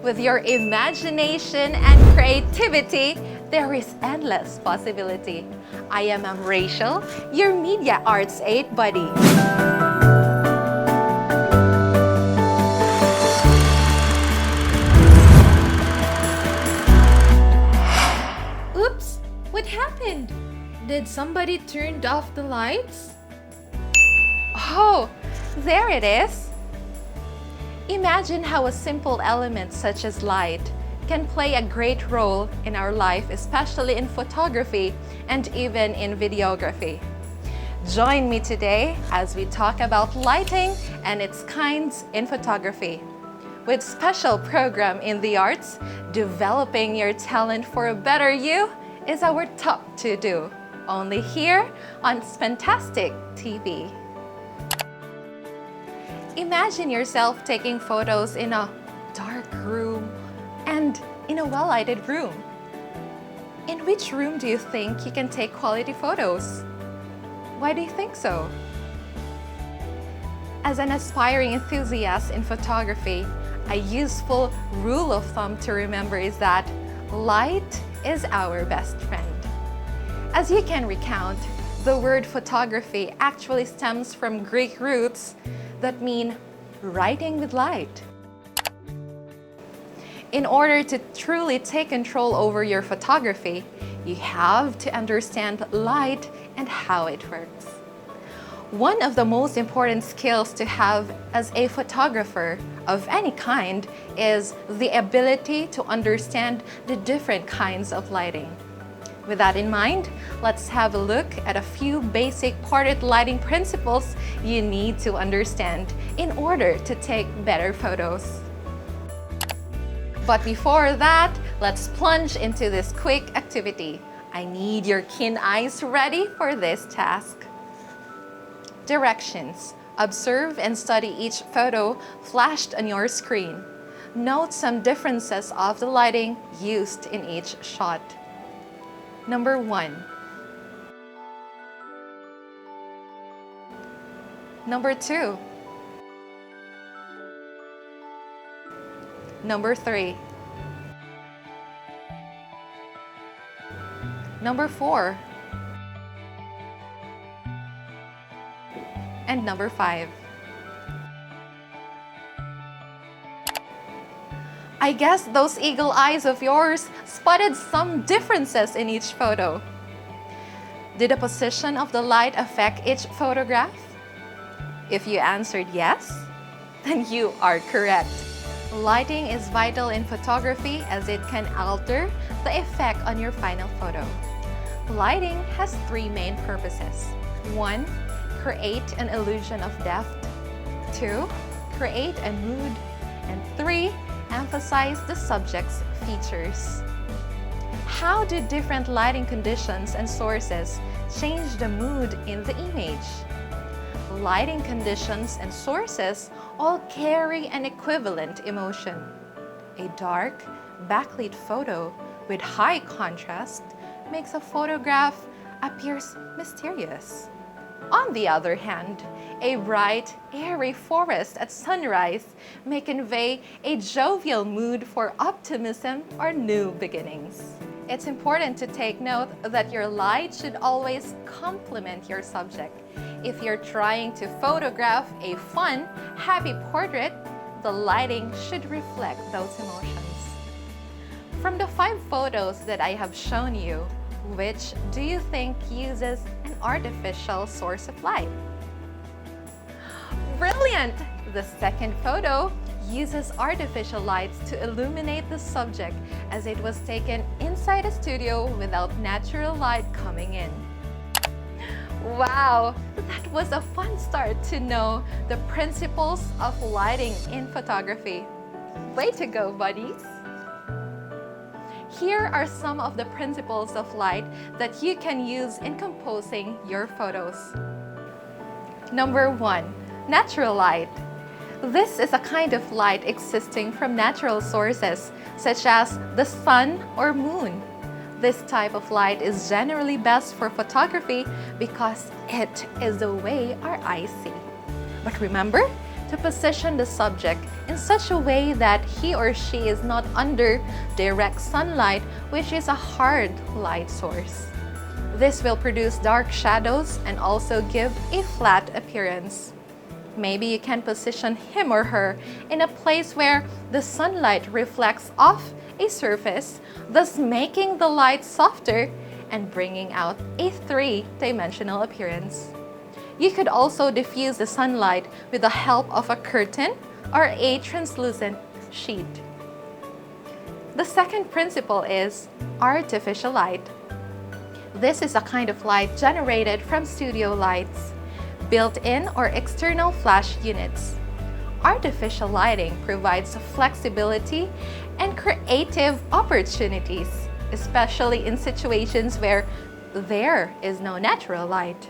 With your imagination and creativity, there is endless possibility. I am Rachel, your Media Arts 8 buddy. Oops! What happened? Did somebody turn off the lights? Oh, there it is! Imagine how a simple element such as light can play a great role in our life, especially in photography and even in videography. Join me today as we talk about lighting and its kinds in photography. With special program in the arts, developing your talent for a better you is our top to-do. Only here on Fantastic TV. Imagine yourself taking photos in a dark room and in a well-lighted room. In which room do you think you can take quality photos? Why do you think so? As an aspiring enthusiast in photography, a useful rule of thumb to remember is that light is our best friend. As you can recount, the word photography actually stems from Greek roots that mean writing with light. In order to truly take control over your photography, you have to understand light and how it works. One of the most important skills to have as a photographer of any kind is the ability to understand the different kinds of lighting. With that in mind, let's have a look at a few basic portrait lighting principles you need to understand in order to take better photos. But before that, let's plunge into this quick activity. I need your keen eyes ready for this task. Directions. Observe and study each photo flashed on your screen. Note some differences of the lighting used in each shot. Number 1. Number 2. Number 3. Number 4. And number 5. I guess those eagle eyes of yours spotted some differences in each photo. Did the position of the light affect each photograph? If you answered yes, then you are correct. Lighting is vital in photography as it can alter the effect on your final photo. Lighting has 3 main purposes. 1. Create an illusion of depth. 2. Create a mood. And 3. Emphasize the subject's features. How do different lighting conditions and sources change the mood in the image? Lighting conditions and sources all carry an equivalent emotion. A dark, backlit photo with high contrast makes a photograph appear mysterious. On the other hand, a bright, airy forest at sunrise may convey a jovial mood for optimism or new beginnings. It's important to take note that your light should always complement your subject. If you're trying to photograph a fun, happy portrait, the lighting should reflect those emotions. From the 5 photos that I have shown you, which do you think uses an artificial source of light? Brilliant! The second photo uses artificial lights to illuminate the subject as it was taken inside a studio without natural light coming in. Wow! That was a fun start to know the principles of lighting in photography. Way to go, buddies! Here are some of the principles of light that you can use in composing your photos. Number 1. Natural light. This is a kind of light existing from natural sources, such as the sun or moon. This type of light is generally best for photography because it is the way our eyes see. But remember, to position the subject in such a way that he or she is not under direct sunlight, which is a hard light source. This will produce dark shadows and also give a flat appearance. Maybe you can position him or her in a place where the sunlight reflects off a surface, thus making the light softer and bringing out a three-dimensional appearance. You could also diffuse the sunlight with the help of a curtain or a translucent sheet. The second principle is artificial light. This is a kind of light generated from studio lights, built-in or external flash units. Artificial lighting provides flexibility and creative opportunities, especially in situations where there is no natural light.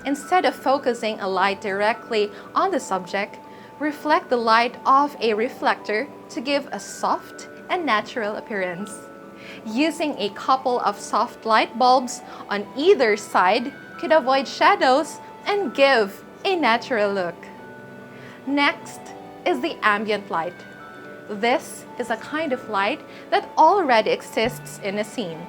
Instead of focusing a light directly on the subject, reflect the light off a reflector to give a soft and natural appearance. Using a couple of soft light bulbs on either side could avoid shadows and give a natural look. Next is the ambient light. This is a kind of light that already exists in a scene,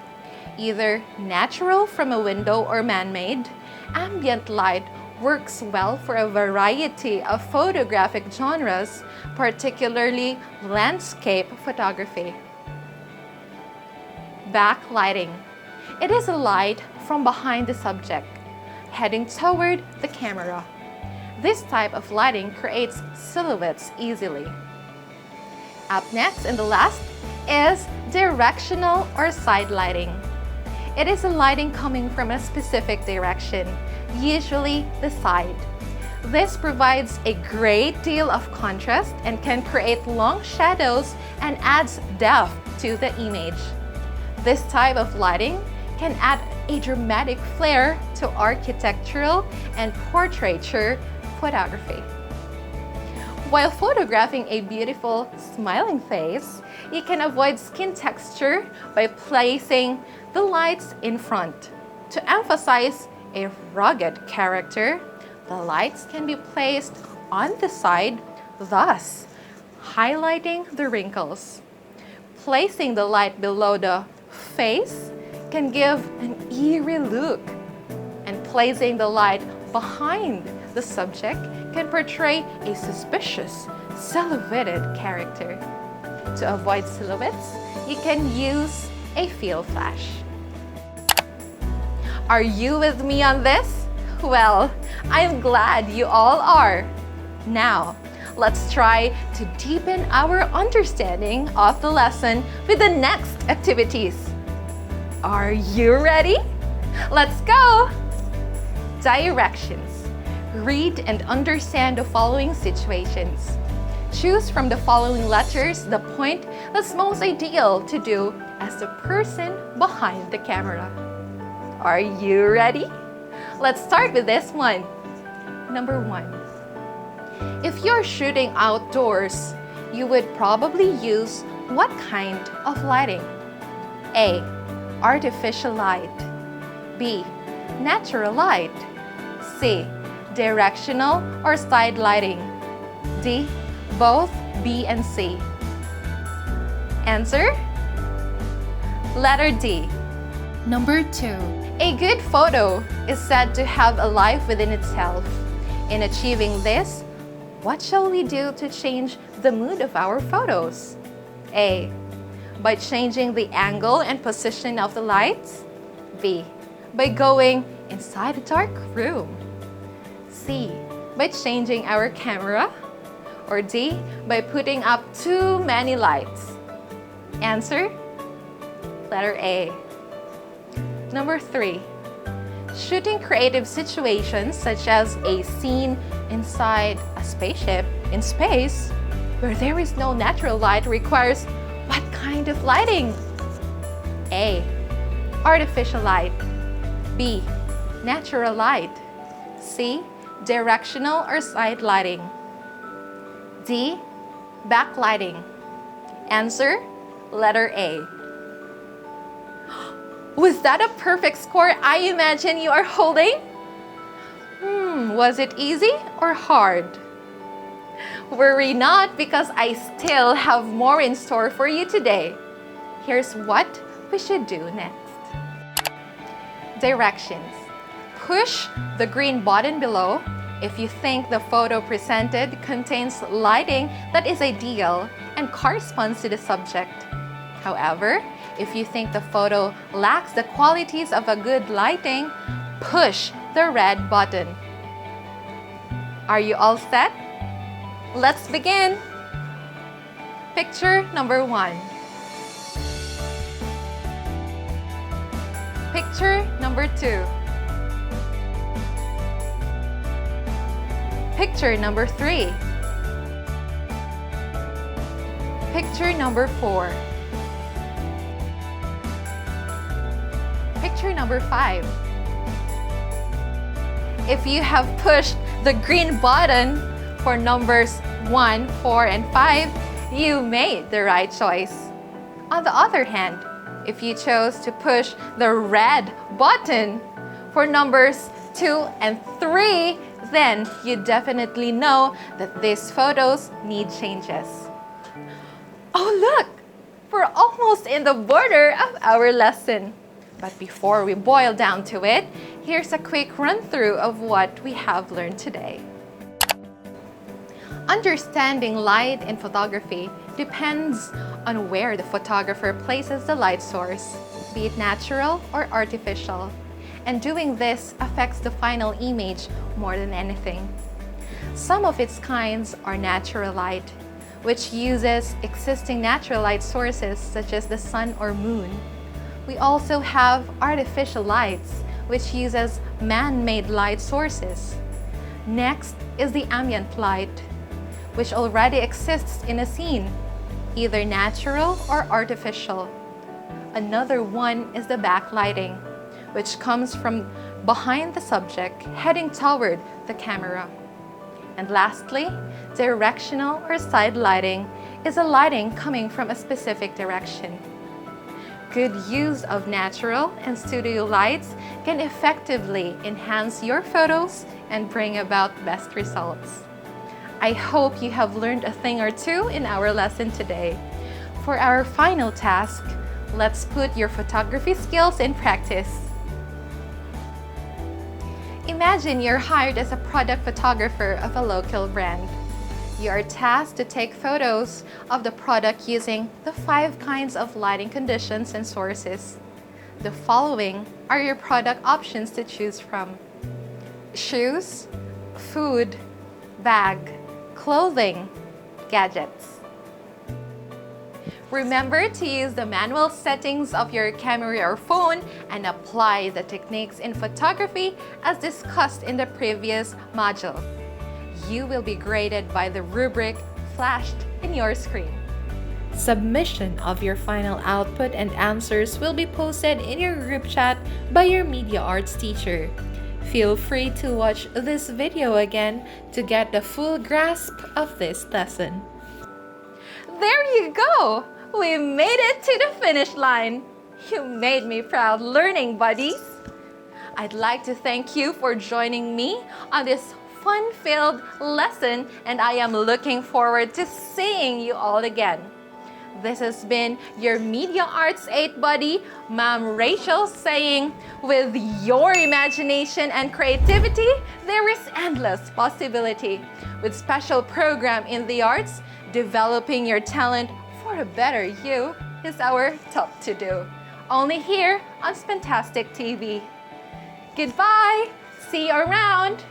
either natural from a window or man-made. Ambient light works well for a variety of photographic genres, particularly landscape photography. Backlighting. It is a light from behind the subject, heading toward the camera. This type of lighting creates silhouettes easily. Up next and the last is directional or side lighting. It is a lighting coming from a specific direction, usually the side. This provides a great deal of contrast and can create long shadows and adds depth to the image. This type of lighting can add a dramatic flair to architectural and portraiture photography. While photographing a beautiful, smiling face, you can avoid skin texture by placing the lights in front. To emphasize a rugged character, the lights can be placed on the side, thus highlighting the wrinkles. Placing the light below the face can give an eerie look, and placing the light behind the subject can portray a suspicious, silhouetted character. To avoid silhouettes, you can use a field flash. Are you with me on this? Well, I'm glad you all are. Now, let's try to deepen our understanding of the lesson with the next activities. Are you ready? Let's go! Directions. Read and understand the following situations. Choose from the following letters the point that's most ideal to do as the person behind the camera. Are you ready? Let's start with this one. Number 1. If you're shooting outdoors, you would probably use what kind of lighting? A. Artificial light. B. Natural light. C. Directional or side lighting. D. Both B and C. Answer? Letter D. Number 2. A good photo is said to have a life within itself. In achieving this, what shall we do to change the mood of our photos? A. By changing the angle and position of the lights. B. By going inside a dark room. C. By changing our camera. Or D. By putting up too many lights. Answer? Letter A. Number 3. Shooting creative situations such as a scene inside a spaceship in space where there is no natural light requires what kind of lighting? A. Artificial light. B. Natural light. C. Directional or side lighting. D. Backlighting. Answer? Letter A. Was that a perfect score I imagine you are holding? Was it easy or hard? Worry not, because I still have more in store for you today. Here's what we should do next. Directions. Push the green button below if you think the photo presented contains lighting that is ideal and corresponds to the subject. However, if you think the photo lacks the qualities of a good lighting, push the red button. Are you all set? Let's begin! Picture number 1. Picture number 2. Picture number 3. Picture number 4. Picture number 5. If you have pushed the green button for numbers 1, 4, and 5, you made the right choice. On the other hand, if you chose to push the red button for numbers 2 and 3, then you definitely know that these photos need changes. Oh look! We're almost in the border of our lesson. But before we boil down to it, here's a quick run-through of what we have learned today. Understanding light in photography depends on where the photographer places the light source, be it natural or artificial. And doing this affects the final image more than anything. Some of its kinds are natural light, which uses existing natural light sources such as the sun or moon. We also have artificial lights, which uses man-made light sources. Next is the ambient light, which already exists in a scene, either natural or artificial. Another one is the backlighting, which comes from behind the subject heading toward the camera. And lastly, directional or side lighting is a lighting coming from a specific direction. Good use of natural and studio lights can effectively enhance your photos and bring about best results. I hope you have learned a thing or two in our lesson today. For our final task, let's put your photography skills in practice. Imagine you're hired as a product photographer of a local brand. You are tasked to take photos of the product using the 5 kinds of lighting conditions and sources. The following are your product options to choose from: shoes, food, bag, clothing, gadgets. Remember to use the manual settings of your camera or phone and apply the techniques in photography as discussed in the previous module. You will be graded by the rubric flashed in your screen. Submission of your final output and answers will be posted in your group chat by your media arts teacher. Feel free to watch this video again to get the full grasp of this lesson. There you go! We made it to the finish line! You made me proud, learning buddies! I'd like to thank you for joining me on this fun-filled lesson, and I am looking forward to seeing you all again. This has been your Media Arts 8 buddy, Ma'am Rachel, saying, with your imagination and creativity, there is endless possibility. With special program in the arts, developing your talent for a better you is our top to do. Only here on Fantastic TV. Goodbye! See you around!